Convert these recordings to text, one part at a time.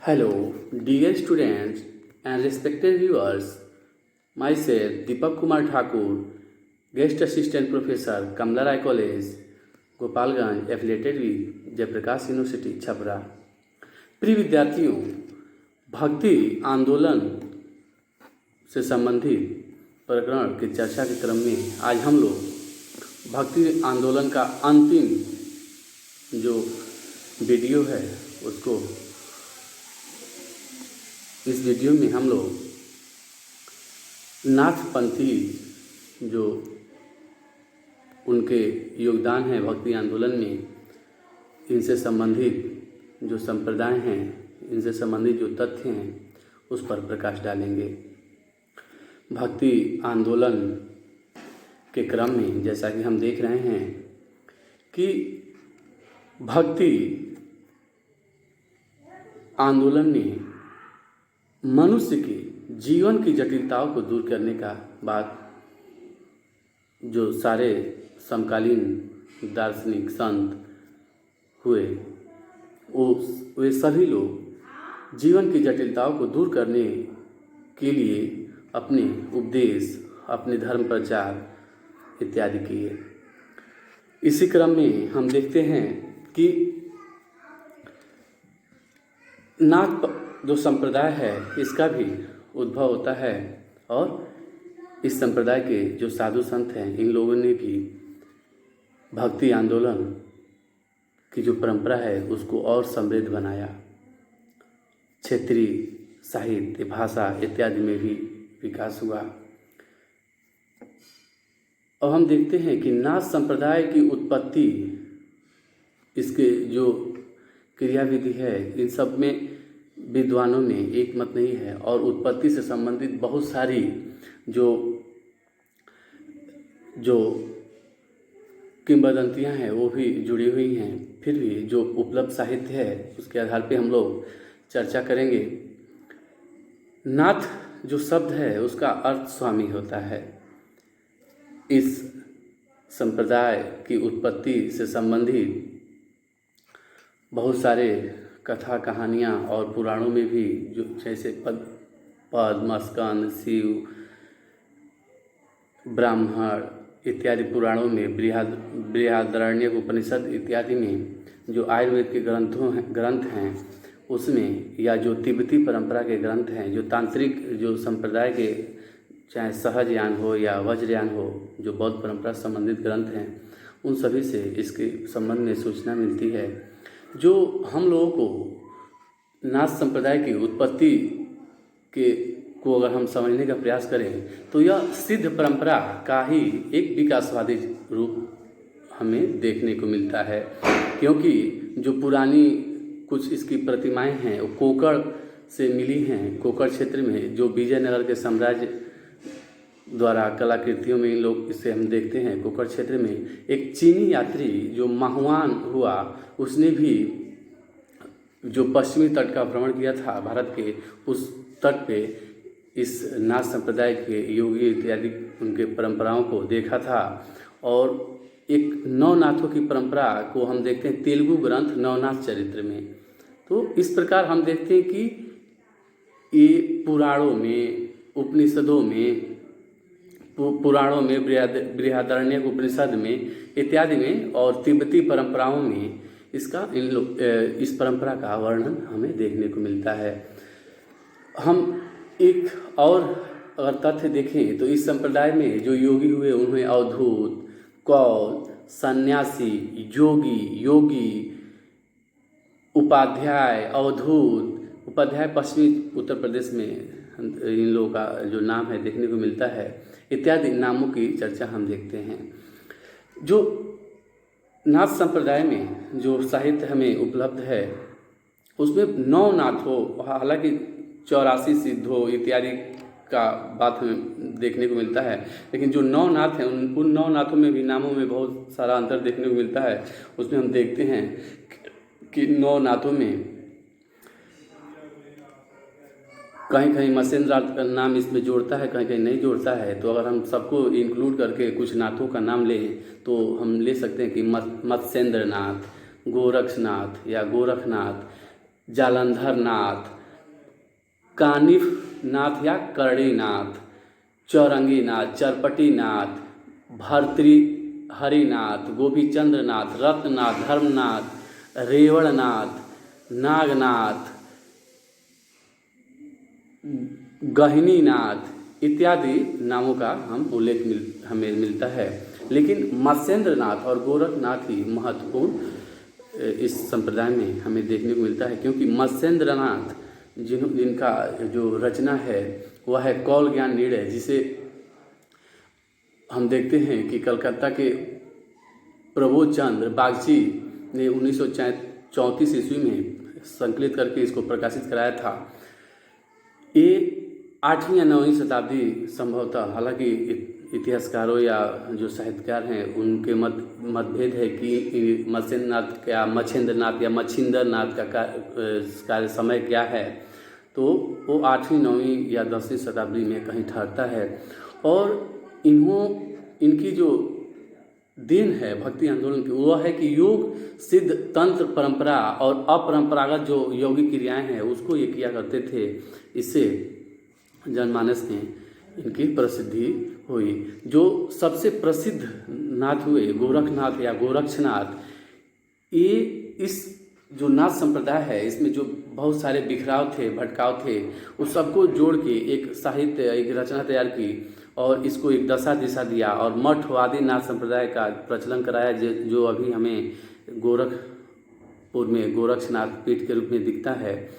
Hello, dear students and respected viewers. Myself, Deepak Kumar Thakur, Guest Assistant Professor, Kamla Rai College, Gopalganj, affiliated with Jayaprakash university Chhapra. प्रिय विद्यार्थियों, भक्ति आंदोलन से संबंधित प्रकरण की चर्चा के क्रम में आज हम लोग भक्ति आंदोलन का अंतिम जो वीडियो है उसको इस वीडियो में हम लोग नाथपंथी जो उनके योगदान है भक्ति आंदोलन में, इनसे संबंधित जो संप्रदाय हैं, इनसे संबंधित जो तथ्य हैं उस पर प्रकाश डालेंगे। भक्ति आंदोलन के क्रम में जैसा कि हम देख रहे हैं कि भक्ति आंदोलन ने मनुष्य के जीवन की जटिलताओं को दूर करने का बात जो सारे समकालीन दार्शनिक संत हुए वे सभी लोग जीवन की जटिलताओं को दूर करने के लिए अपने उपदेश, अपने धर्म प्रचार इत्यादि किए। इसी क्रम में हम देखते हैं कि नाथ जो संप्रदाय है इसका भी उद्भव होता है और इस संप्रदाय के जो साधु संत हैं इन लोगों ने भी भक्ति आंदोलन की जो परंपरा है उसको और समृद्ध बनाया। क्षेत्रीय साहित्य, भाषा इत्यादि में भी विकास हुआ। और हम देखते हैं कि नाथ संप्रदाय की उत्पत्ति, इसके जो क्रियाविधि है, इन सब में विद्वानों में एक मत नहीं है और उत्पत्ति से संबंधित बहुत सारी जो किंवदंतियां हैं वो भी जुड़ी हुई हैं। फिर भी जो उपलब्ध साहित्य है उसके आधार पे हम लोग चर्चा करेंगे। नाथ जो शब्द है उसका अर्थ स्वामी होता है। इस संप्रदाय की उत्पत्ति से संबंधित बहुत सारे कथा कहानियाँ और पुराणों में भी जो जैसे पद्म, स्कंद, शिव, ब्राह्मण इत्यादि पुराणों में, बृहदारण्यक उपनिषद इत्यादि में जो आयुर्वेद के ग्रंथ हैं उसमें, या जो तिब्बती परंपरा के ग्रंथ हैं, जो तांत्रिक जो संप्रदाय के चाहे सहजयान हो या वज्रयान हो, जो बौद्ध परंपरा से संबंधित ग्रंथ हैं, उन सभी से इसके संबंध में सूचना मिलती है। जो हम लोगों को नाथ संप्रदाय की उत्पत्ति को अगर हम समझने का प्रयास करें तो यह सिद्ध परंपरा का ही एक विकासवादी रूप हमें देखने को मिलता है। क्योंकि जो पुरानी कुछ इसकी प्रतिमाएं हैं वो कोकड़ से मिली हैं। कोकड़ क्षेत्र में जो विजयनगर के साम्राज्य द्वारा कलाकृतियों में इन लोग इसे हम देखते हैं। कोकड़ क्षेत्र में एक चीनी यात्री जो माहुआन हुआ, उसने भी जो पश्चिमी तट का भ्रमण किया था भारत के, उस तट पे इस नाथ संप्रदाय के योगी इत्यादि उनके परंपराओं को देखा था। और एक नवनाथों की परंपरा को हम देखते हैं तेलुगु ग्रंथ नवनाथ चरित्र में। तो इस प्रकार हम देखते हैं कि ये पुराणों में, उपनिषदों में, बृहदारण्यक उपनिषद में इत्यादि में और तिब्बती परंपराओं में इस परंपरा का वर्णन हमें देखने को मिलता है। हम एक और अगर तथ्य देखें तो इस संप्रदाय में जो योगी हुए उन्हें अवधूत, कौल, सन्यासी, योगी, उपाध्याय, अवधूत। उपाध्याय पश्चिमी उत्तर प्रदेश में इन लोगों का जो नाम है देखने को मिलता है, इत्यादि नामों की चर्चा हम देखते हैं। जो नाथ संप्रदाय में जो साहित्य हमें उपलब्ध है उसमें 9 नाथों, हालांकि 84 सिद्धों इत्यादि का बात हमें देखने को मिलता है, लेकिन जो 9 नाथ हैं उन 9 नाथों में भी नामों में बहुत सारा अंतर देखने को मिलता है। उसमें हम देखते हैं कि 9 नाथों में कहीं कहीं मत्स्येंद्र का नाम इसमें जोड़ता है, कहीं कहीं नहीं जोड़ता है। तो अगर हम सबको इंक्लूड करके कुछ नाथों का नाम लें तो हम ले सकते हैं कि मत्स्येंद्र नाथ, गोरक्षनाथ या गोरखनाथ, जालंधर नाथ, कानिफ नाथ या कर्णीनाथ, चौरंगी नाथ, चरपटी नाथ, भर्तृ हरिनाथ, गोपीचंद्र नाथ, रत्ननाथ, धर्मनाथ, रेवणनाथ, नागनाथ, गहिनीनाथ इत्यादि नामों का हमें मिलता है। लेकिन मत्स्येंद्रनाथ और गोरखनाथ ही महत्वपूर्ण इस संप्रदाय में हमें देखने को मिलता है, क्योंकि मत्स्येंद्रनाथ जिनका जो रचना है वह है कौल ज्ञान निर्णय, जिसे हम देखते हैं कि कलकत्ता के प्रबोध चंद्र बागची ने 1934 ईस्वी में संकलित करके इसको प्रकाशित कराया था। ये 8वीं या 9वीं शताब्दी संभवतः, हालांकि इतिहासकारों या जो साहित्यकार हैं उनके मतभेद है कि मत्स्येंद्रनाथ या मच्छेंद्रनाथ या मच्छिंद्रनाथ का कार्य समय क्या है, तो वो 8वीं 9वीं या 10वीं शताब्दी में कहीं ठहरता है। और इनकी जो देन है भक्ति आंदोलन की, वह है कि योग सिद्ध तंत्र परंपरा और अपरंपरागत जो यौगिक क्रियाएं हैं उसको ये किया करते थे। इससे जनमानस में इनकी प्रसिद्धि हुई। जो सबसे प्रसिद्ध नाथ हुए गोरखनाथ या गोरक्षनाथ, ये इस जो नाथ संप्रदाय है इसमें जो बहुत सारे बिखराव थे, भटकाव थे, उस सबको जोड़ के एक साहित्य, एक रचना तैयार की और इसको एक दशा दिशा दिया और मठवादी नाथ संप्रदाय का प्रचलन कराया, जो अभी हमें गोरखपुर में गोरक्षनाथ पीठ के रूप में दिखता है।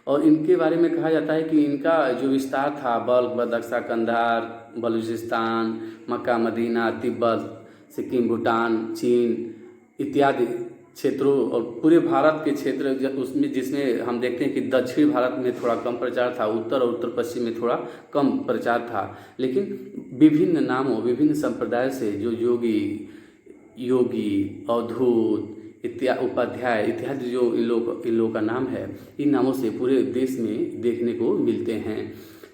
और इनके बारे में कहा जाता है कि इनका जो विस्तार था बल्ख, बदख्शा, कंधार, बलूचिस्तान, मक्का, मदीना, तिब्बत, सिक्किम, भूटान, चीन इत्यादि क्षेत्रों और पूरे भारत के क्षेत्र उसमें, जिसमें हम देखते हैं कि दक्षिण भारत में थोड़ा कम प्रचार था, उत्तर और उत्तर पश्चिम में थोड़ा कम प्रचार था। लेकिन विभिन्न नामों, विभिन्न संप्रदाय से जो योगी, अवधूत उपाध्याय इत्यादि जो इन लोगों का नाम है, इन नामों से पूरे देश में देखने को मिलते हैं।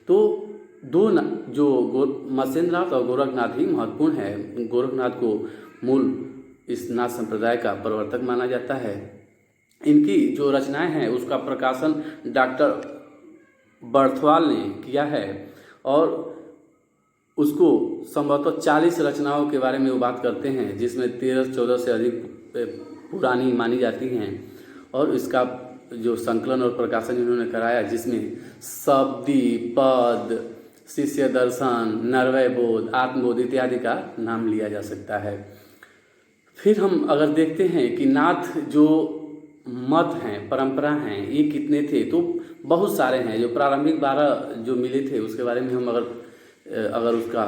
तो दो जो मत्स्येंद्रनाथ और गोरखनाथ ही महत्वपूर्ण है। गोरखनाथ को मूल इस नाथ संप्रदाय का प्रवर्तक माना जाता है। इनकी जो रचनाएं हैं उसका प्रकाशन डॉक्टर बर्थवाल ने किया है और उसको संभवतः 40 रचनाओं के बारे में वो बात करते हैं, जिसमें 13-14 से अधिक पुरानी मानी जाती हैं। और इसका जो संकलन और प्रकाशन इन्होंने कराया, जिसमें शब्दी, पद, शिष्य दर्शन, नरवय बोध, आत्मबोध इत्यादि का नाम लिया जा सकता है। फिर हम अगर देखते हैं कि नाथ जो मत हैं, परंपरा हैं, ये कितने थे, तो बहुत सारे हैं। जो प्रारंभिक 12 जो मिले थे उसके बारे में हम अगर उसका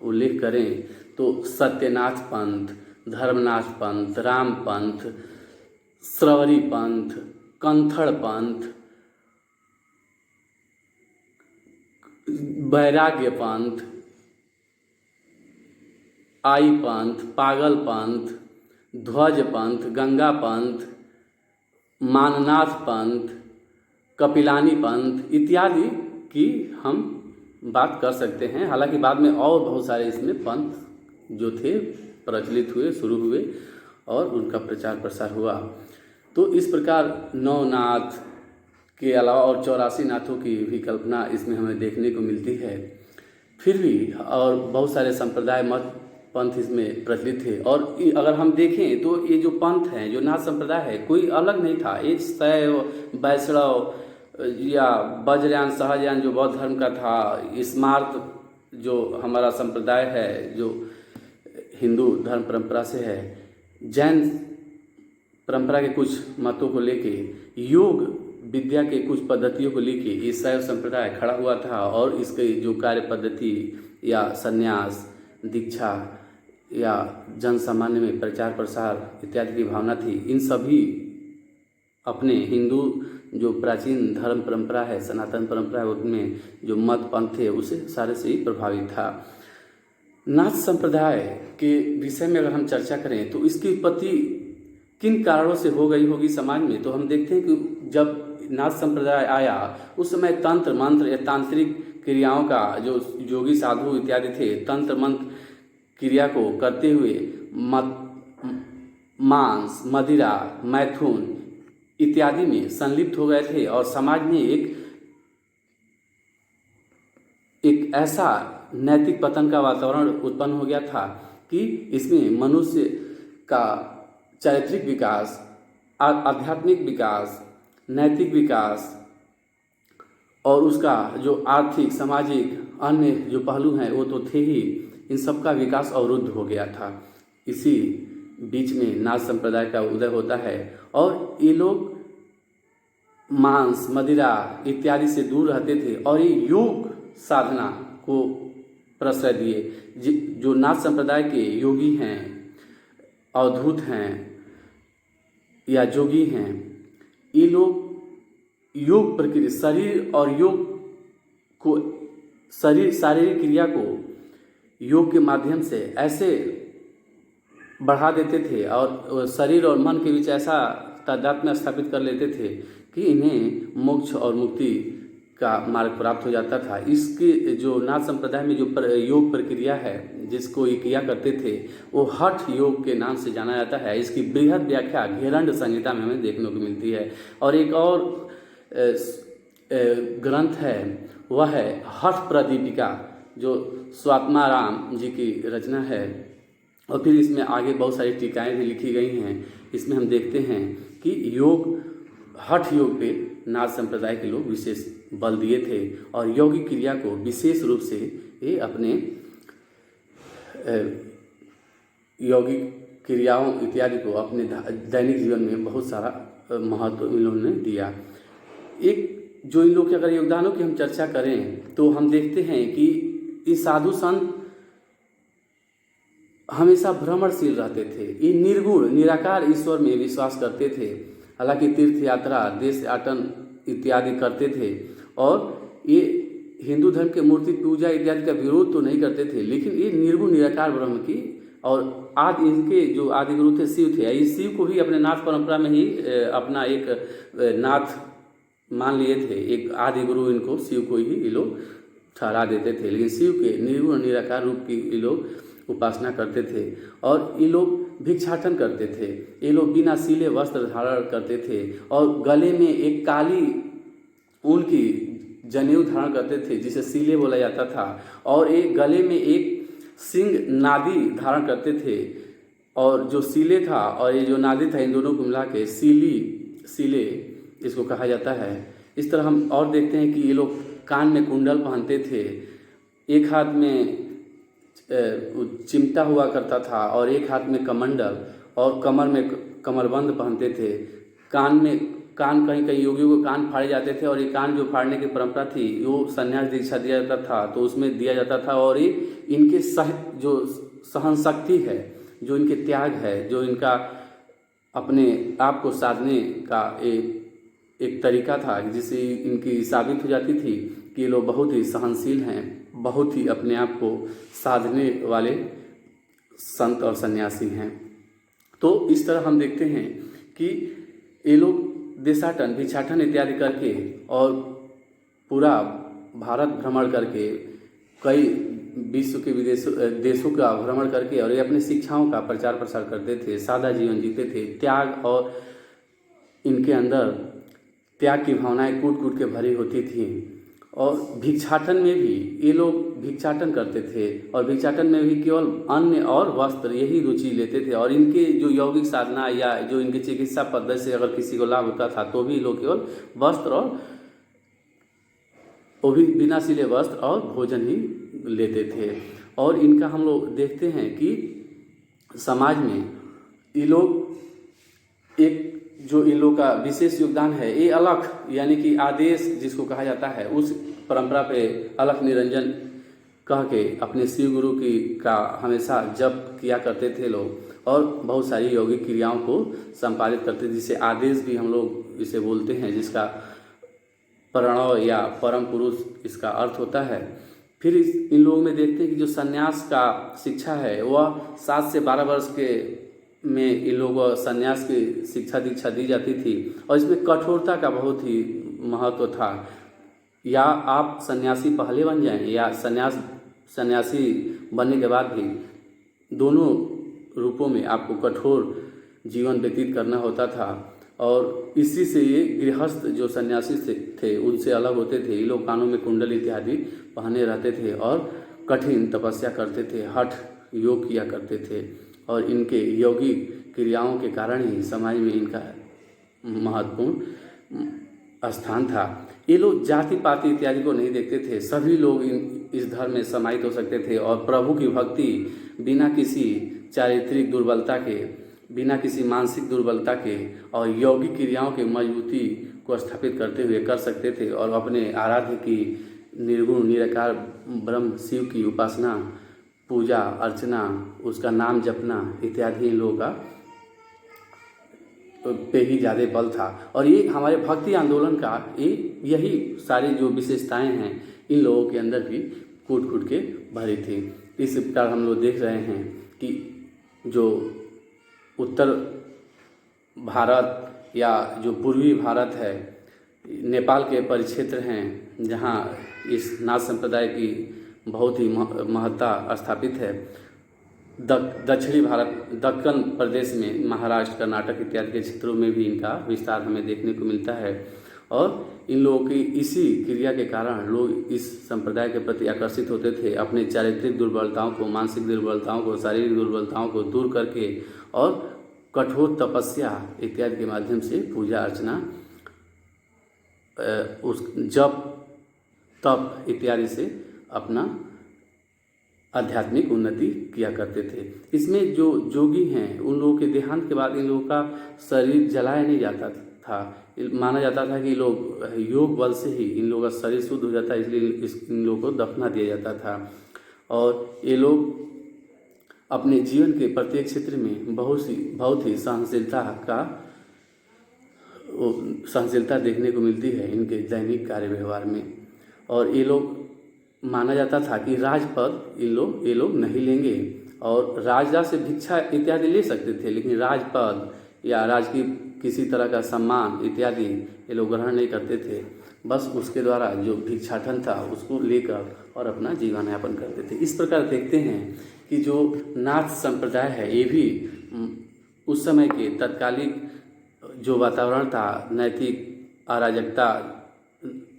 उल्लेख करें तो सत्यनाथ पंथ, धर्मनाथ पंथ, राम पंथ, श्रवरी पंथ, कंथड़ पंथ, वैराग्य पंथ, आई पंथ, पागल पंथ, ध्वज पंथ, गंगा पंथ, माननाथ पंथ, कपिलानी पंथ इत्यादि की हम बात कर सकते हैं। हालांकि बाद में और बहुत सारे इसमें पंथ जो थे प्रचलित हुए, शुरू हुए और उनका प्रचार प्रसार हुआ। तो इस प्रकार 9 नाथ के अलावा और 84 नाथों की भी कल्पना इसमें हमें देखने को मिलती है। फिर भी और बहुत सारे संप्रदाय, मत, पंथ इसमें प्रचलित थे। और अगर हम देखें तो ये जो पंथ हैं, जो नाथ संप्रदाय है, कोई अलग नहीं था। ये शैव, वैष्णव या वज्रयान, सहजयान जो बौद्ध धर्म का था, स्मार्त जो हमारा संप्रदाय है जो हिंदू धर्म परंपरा से है, जैन परंपरा के कुछ मतों को लेके, योग विद्या के कुछ पद्धतियों को लेके ये शैव संप्रदाय खड़ा हुआ था। और इसके जो कार्य पद्धति या संन्यास, दीक्षा या जन सामान्य में प्रचार प्रसार इत्यादि की भावना थी, इन सभी अपने हिंदू जो प्राचीन धर्म परंपरा है, सनातन परंपरा है, उनमें जो मत पंथ थे उसे सारे से ही प्रभावित था। नाथ संप्रदाय के विषय में अगर हम चर्चा करें तो इसकी उत्पत्ति किन कारणों से हो गई होगी समाज में, तो हम देखते हैं कि जब नाथ संप्रदाय आया उस समय तंत्र मंत्र या तांत्रिक क्रियाओं का, जो योगी साधु इत्यादि थे, तंत्र मंत्र क्रिया को करते हुए मांस, मदिरा, मैथुन इत्यादि में संलिप्त हो गए थे और समाज में एक एक ऐसा नैतिक पतन का वातावरण उत्पन्न हो गया था कि इसमें मनुष्य का चारित्रिक विकास, आध्यात्मिक विकास, नैतिक विकास और उसका जो आर्थिक, सामाजिक, अन्य जो पहलू हैं वो तो थे ही, इन सब का विकास अवरुद्ध हो गया था। इसी बीच में नाथ संप्रदाय का उदय होता है और ये लोग मांस, मदिरा इत्यादि से दूर रहते थे और ये योग साधना को प्रश्रय दिए। जो नाथ संप्रदाय के योगी हैं, अवधूत हैं या जोगी हैं, ये लोग योग प्रक्रिया, शरीर और योग को, शारीरिक क्रिया को योग के माध्यम से ऐसे बढ़ा देते थे और शरीर और मन के बीच ऐसा तादात्म्य स्थापित कर लेते थे कि इन्हें मोक्ष और मुक्ति का मार्ग प्राप्त हो जाता था। इसके जो नाथ संप्रदाय में जो योग प्रक्रिया है जिसको ये किया करते थे वो हठ योग के नाम से जाना जाता है। इसकी बृहद व्याख्या घेरंड संहिता में हमें देखने को मिलती है। और एक और ग्रंथ है वह है हठ प्रदीपिका, जो स्वात्माराम जी की रचना है। और फिर इसमें आगे बहुत सारी टीकाएँ भी लिखी गई हैं। इसमें हम देखते हैं कि योग, हठ योग पे नाथ संप्रदाय के लोग विशेष बल दिए थे और यौगिक क्रिया को विशेष रूप से ये अपने यौगिक क्रियाओं इत्यादि को अपने दैनिक जीवन में बहुत सारा महत्व इन्होंने दिया। एक जो इन लोग के अगर योगदानों की हम चर्चा करें तो हम देखते हैं कि ये साधु संत हमेशा भ्रमणशील रहते थे। ये निर्गुण निराकार ईश्वर में विश्वास करते थे। हालांकि तीर्थ यात्रा, देश आटन इत्यादि करते थे और ये हिंदू धर्म के मूर्ति पूजा इत्यादि का विरोध तो नहीं करते थे, लेकिन ये निर्गुण निराकार ब्रह्म की और आदि इनके जो आदि गुरु थे शिव थे। इस शिव को भी अपने नाथ परंपरा में ही अपना एक नाथ मान लिए थे। एक आदि गुरु इनको शिव को ही ये लोग ठहरा देते थे, लेकिन शिव के निर्गुण निराकार रूप की ये लोग उपासना करते थे। और ये लोग भिक्षाटन करते थे। ये लोग बिना सीले वस्त्र धारण करते थे और गले में एक काली ऊन की जनेऊ धारण करते थे जिसे सीले बोला जाता था। और एक गले में एक सिंह नादी धारण करते थे और जो सीले था और ये जो नादी था, इन दोनों को मिला के सीले इसको कहा जाता है। इस तरह हम और देखते हैं कि ये लोग कान में कुंडल पहनते थे, एक हाथ में चिमटा हुआ करता था और एक हाथ में कमंडल, और कमर में कमरबंद पहनते थे। कान कहीं कहीं योगियों को कान फाड़े जाते थे और ये कान जो फाड़ने की परंपरा थी वो संन्यास दीक्षा दिया जाता था तो उसमें दिया जाता था। और ये इनके जो सहन शक्ति है, जो इनके त्याग है, जो इनका अपने आप को साधने का एक तरीका था जिससे इनकी साबित हो जाती थी कि ये लोग बहुत ही सहनशील हैं, बहुत ही अपने आप को साधने वाले संत और सन्यासी हैं। तो इस तरह हम देखते हैं कि ये लोग देशाटन, भिक्षाटन इत्यादि करके और पूरा भारत भ्रमण करके, कई विश्व के देशों का भ्रमण करके और ये अपनी शिक्षाओं का प्रचार प्रसार करते थे, सादा जीवन जीते थे। त्याग और इनके अंदर त्याग की भावनाएं कूट कूट के भरी होती थी। और भिक्षाटन में भी ये लोग भिक्षाटन करते थे और भिक्षाटन में भी केवल अन्न और वस्त्र यही रुचि लेते थे। और इनके जो यौगिक साधना या जो इनकी चिकित्सा पद्धति से अगर किसी को लाभ होता था तो भी लोग केवल वस्त्र और वो भी बिना सिले वस्त्र और भोजन ही लेते थे। और इनका हम लोग देखते हैं कि समाज में ये लोग एक जो इन लोग का विशेष योगदान है, ये अलख यानी कि आदेश जिसको कहा जाता है, उस परंपरा पे अलख निरंजन कह के अपने शिव गुरु की का हमेशा जप किया करते थे लोग और बहुत सारी यौगिक क्रियाओं को संपादित करते थे, जिसे आदेश भी हम लोग इसे बोलते हैं, जिसका प्रणव या परम पुरुष इसका अर्थ होता है। फिर इन लोगों में देखते हैं कि जो सन्यास का शिक्षा है वह 7 से 12 वर्ष के में इन लोगों को सन्यास की शिक्षा दीक्षा दी जाती थी और इसमें कठोरता का बहुत ही महत्व था। या आप सन्यासी पहले बन जाएं या सन्यासी बनने के बाद भी दोनों रूपों में आपको कठोर जीवन व्यतीत करना होता था। और इसी से ये गृहस्थ जो सन्यासी थे उनसे अलग होते थे। ये लोग कानों में कुंडल इत्यादि पहने रहते थे और कठिन तपस्या करते थे, हठ योग किया करते थे और इनके यौगिक क्रियाओं के कारण ही समाज में इनका महत्वपूर्ण स्थान था। ये लोग जाति पाति इत्यादि को नहीं देखते थे, सभी लोग इस धर्म में समाहित हो सकते थे और प्रभु की भक्ति बिना किसी चारित्रिक दुर्बलता के, बिना किसी मानसिक दुर्बलता के और यौगिक क्रियाओं के मजबूती को स्थापित करते हुए कर सकते थे और अपने आराध्य की निर्गुण निराकार ब्रह्म शिव की उपासना, पूजा अर्चना, उसका नाम जपना इत्यादि इन लोगों का पे ही ज़्यादा बल था। और ये हमारे भक्ति आंदोलन का यही सारी जो विशेषताएं हैं इन लोगों के अंदर भी कूट कूट के भरी थी। इस प्रकार हम लोग देख रहे हैं कि जो उत्तर भारत या जो पूर्वी भारत है, नेपाल के परिक्षेत्र हैं जहाँ इस नाथ संप्रदाय की बहुत ही महत्ता स्थापित है। दक्षिणी भारत, दक्कन प्रदेश में महाराष्ट्र, कर्नाटक इत्यादि के क्षेत्रों में भी इनका विस्तार हमें देखने को मिलता है और इन लोगों की इसी क्रिया के कारण लोग इस संप्रदाय के प्रति आकर्षित होते थे। अपने चारित्रिक दुर्बलताओं को, मानसिक दुर्बलताओं को, शारीरिक दुर्बलताओं को दूर करके और कठोर तपस्या इत्यादि के माध्यम से पूजा अर्चना, उस जप तप इत्यादि से अपना आध्यात्मिक उन्नति किया करते थे। इसमें जो जोगी हैं उन लोगों के देहांत के बाद इन लोगों का शरीर जलाया नहीं जाता था। माना जाता था कि लोग योग बल से ही इन लोगों का शरीर शुद्ध हो जाता है, इसलिए इन लोगों को दफना दिया जाता था। और ये लोग अपने जीवन के प्रत्येक क्षेत्र में बहुत ही सहनशीलता देखने को मिलती है इनके दैनिक कार्य व्यवहार में। और ये लोग माना जाता था कि राजपद ये लोग नहीं लेंगे और राजा से भिक्षा इत्यादि ले सकते थे, लेकिन राजपद या राजकीय किसी तरह का सम्मान इत्यादि ये लोग ग्रहण नहीं करते थे। बस उसके द्वारा जो भिक्षाटन था उसको लेकर और अपना जीवन यापन करते थे। इस प्रकार देखते हैं कि जो नाथ संप्रदाय है ये भी उस समय के तत्कालिक जो वातावरण था, नैतिक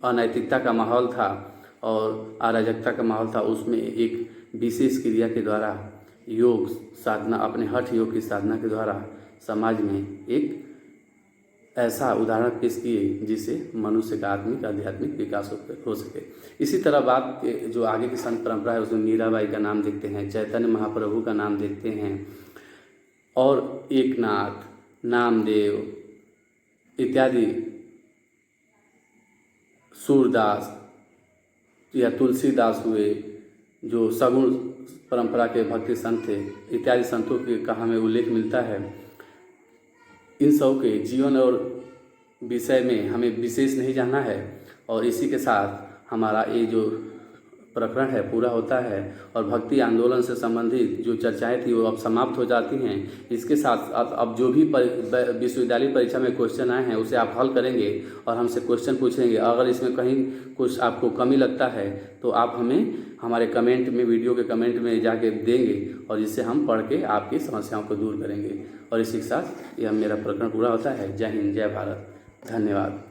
अनैतिकता का माहौल था और अराजकता का माहौल था, उसमें एक विशेष क्रिया के द्वारा योग साधना, अपने हठ योग की साधना के द्वारा समाज में एक ऐसा उदाहरण पेश किए जिससे मनुष्य का आत्मिक आध्यात्मिक विकास हो सके। इसी तरह बात के जो आगे की संत परंपरा है उसमें मीराबाई का नाम देखते हैं, चैतन्य महाप्रभु का नाम देखते हैं और एकनाथ, नामदेव इत्यादि, सूरदास या तुलसीदास हुए जो सगुण परंपरा के भक्ति संत थे, इत्यादि संतों का हमें उल्लेख मिलता है। इन सब के जीवन और विषय में हमें विशेष नहीं जानना है और इसी के साथ हमारा ये जो प्रकरण है पूरा होता है और भक्ति आंदोलन से संबंधित जो चर्चाएं थी वो अब समाप्त हो जाती हैं। इसके साथ अब जो भी विश्वविद्यालय परीक्षा में क्वेश्चन आए हैं उसे आप हल करेंगे और हमसे क्वेश्चन पूछेंगे। अगर इसमें कहीं कुछ आपको कमी लगता है तो आप हमें हमारे कमेंट में, वीडियो के कमेंट में जाके देंगे और जिससे हम पढ़ के आपकी समस्याओं को दूर करेंगे। और इसी के साथ यह मेरा प्रकरण पूरा होता है। जय हिंद, जय भारत, धन्यवाद।